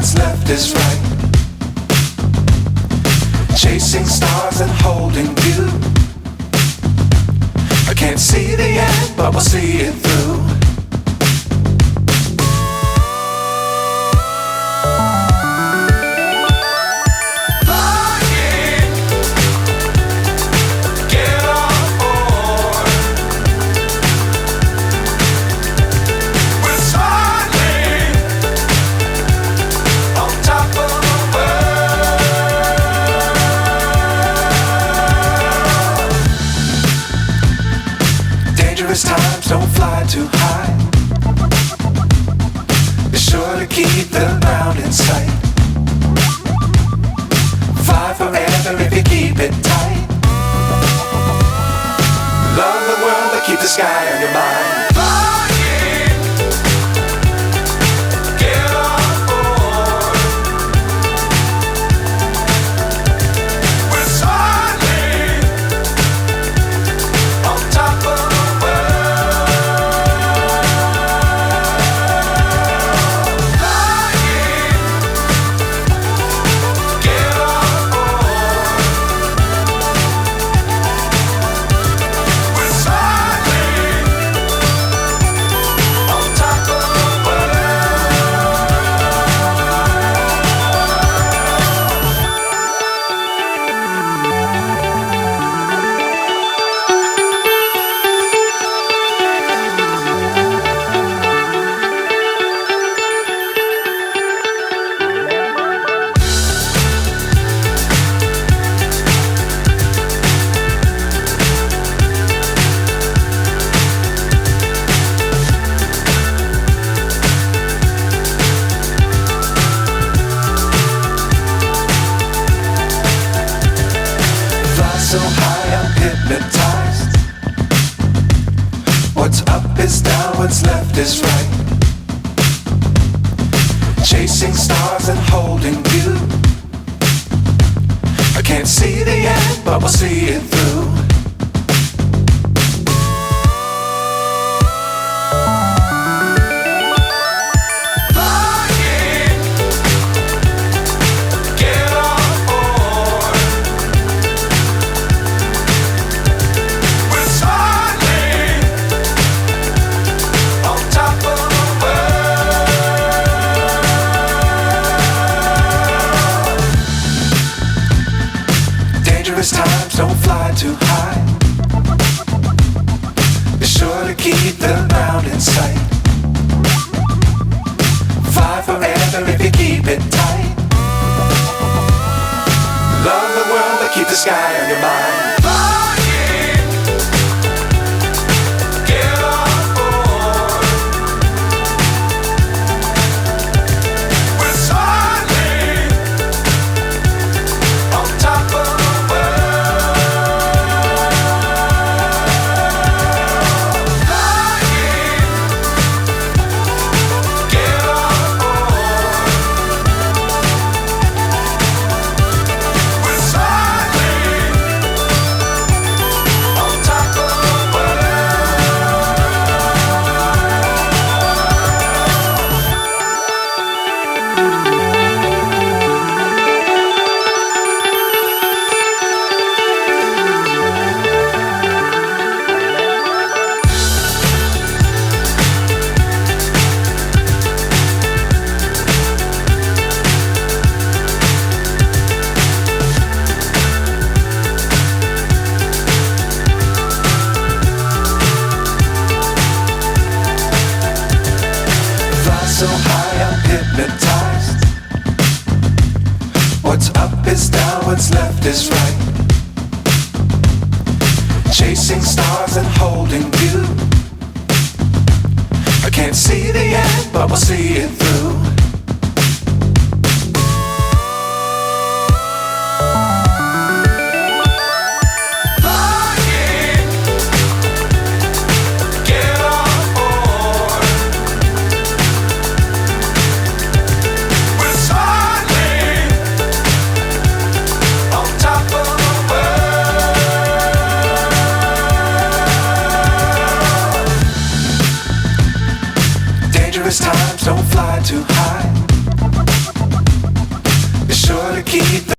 what's left is right. Chasing stars and holding you. I can't see the end, but we'll see it through. Dangerous times, don't fly too high. Be sure to keep the ground in sight. Fly forever if you keep it tight. Love the world, but keep the sky on your mind. So high, I'm hypnotized. What's up is down, what's left is right. Chasing stars and holding you. I can't see the end, but we'll see it through. Dangerous times, don't fly too high. Be sure to keep the ground in sight. Fly forever if you keep it tight. Love the world, but keep the sky on your mind. So high, I'm hypnotized. What's up is down, what's left is right. Chasing stars and holding you. I can't see the end, but we'll see it through. Dangerous times, don't fly too high.